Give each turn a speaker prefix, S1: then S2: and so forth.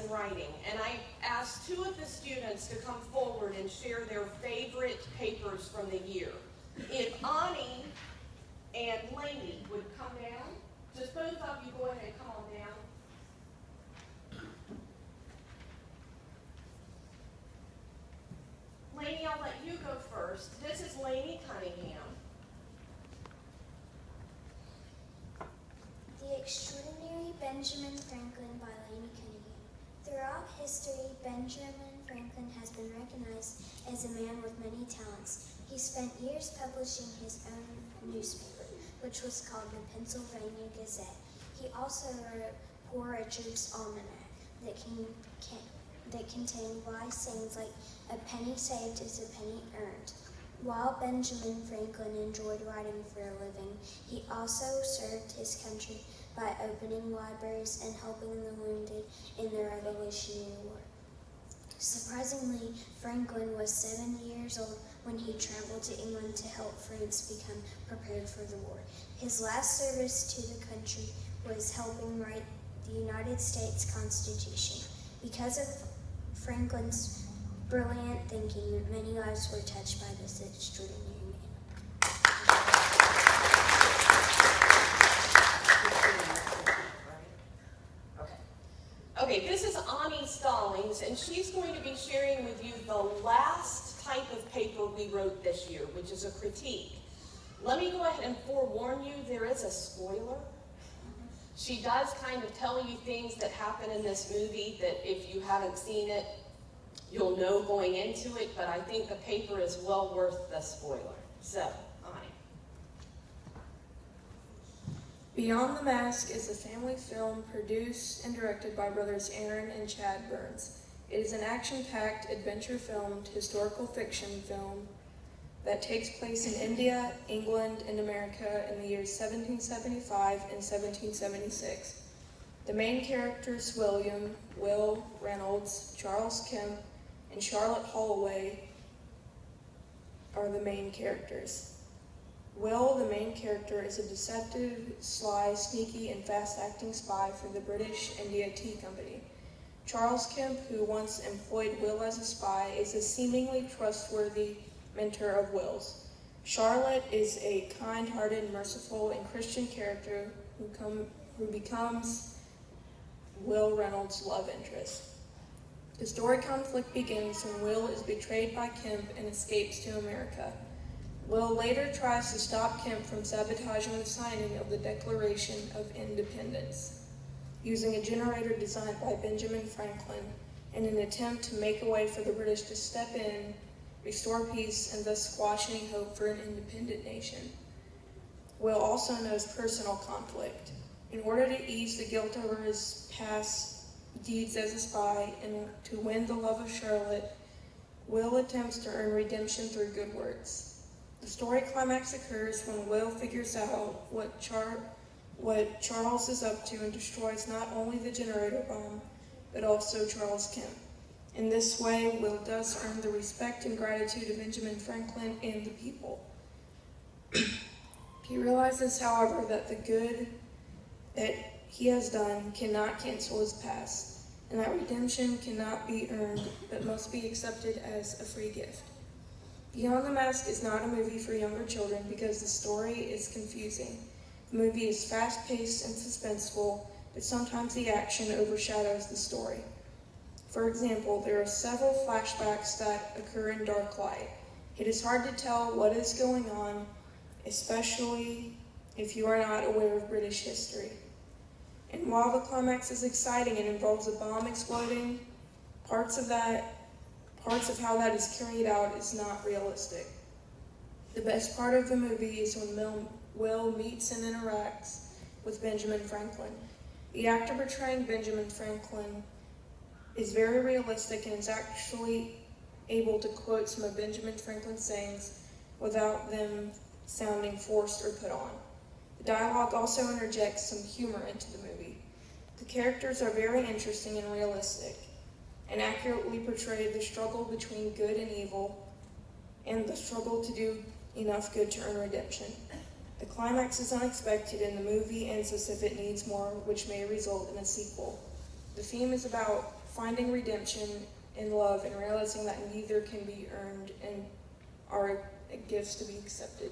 S1: in writing, and I asked 2 of the students to come forward and share their favorite papers from the year. If Ani and Lainey would come down, just both of you go ahead and come on down. Lainey, I'll let you go first. This is Lainey Cunningham.
S2: The Extraordinary Benjamin Franklin by Lainey Cunningham. Throughout history, Benjamin Franklin has been recognized as a man with many talents. He spent years publishing his own newspaper, which was called the Pennsylvania Gazette. He also wrote Poor Richard's Almanac that contained wise sayings like, "A penny saved is a penny earned." While Benjamin Franklin enjoyed writing for a living, he also served his country by opening libraries and helping the wounded in the Revolutionary War. Surprisingly, Franklin was 7 years old when he traveled to England to help France become prepared for the war. His last service to the country was helping write the United States Constitution. Because of Franklin's brilliant thinking, many lives were touched by this extraordinary man.
S1: Okay, this is Ani Stallings, and she's going to be sharing with you the last type of paper we wrote this year, which is a critique. Let me go ahead and forewarn you, there is a spoiler. She does kind of tell you things that happen in this movie that if you haven't seen it, you'll know going into it, but I think the paper is well worth the spoiler. So, Ani.
S3: Beyond the Mask is a family film produced and directed by brothers Aaron and Chad Burns. It is an action-packed, adventure-filmed, historical fiction film that takes place in India, England, and America in the years 1775 and 1776. The main characters, Will Reynolds, Charles Kemp, and Charlotte Holloway, are the main characters. Will, the main character, is a deceptive, sly, sneaky, and fast-acting spy for the British India Tea Company. Charles Kemp, who once employed Will as a spy, is a seemingly trustworthy mentor of Will's. Charlotte is a kind-hearted, merciful, and Christian character who becomes Will Reynolds' love interest. The story conflict begins when Will is betrayed by Kemp and escapes to America. Will later tries to stop Kemp from sabotaging the signing of the Declaration of Independence, using a generator designed by Benjamin Franklin in an attempt to make a way for the British to step in, restore peace, and thus squash any hope for an independent nation. Will also knows personal conflict. In order to ease the guilt over his past deeds as a spy and to win the love of Charlotte, Will attempts to earn redemption through good works. The story climax occurs when Will figures out what Charles is up to and destroys not only the generator bomb, but also Charles Kemp. In this way, Will does earn the respect and gratitude of Benjamin Franklin and the people. He realizes, however, that the good that he has done cannot cancel his past, and that redemption cannot be earned, but must be accepted as a free gift. Beyond the Mask is not a movie for younger children because the story is confusing. The movie is fast-paced and suspenseful, but sometimes the action overshadows the story. For example, there are several flashbacks that occur in dark light. It is hard to tell what is going on, especially if you are not aware of British history. And while the climax is exciting and involves a bomb exploding, parts of how that is carried out is not realistic. The best part of the movie is when Will meets and interacts with Benjamin Franklin. The actor portraying Benjamin Franklin is very realistic and is actually able to quote some of Benjamin Franklin's sayings without them sounding forced or put on. The dialogue also interjects some humor into the movie. The characters are very interesting and realistic, and accurately portray the struggle between good and evil, and the struggle to do enough good to earn redemption. The climax is unexpected, and the movie ends as if it needs more, which may result in a sequel. The theme is about finding redemption in love and realizing that neither can be earned and are gifts to be accepted.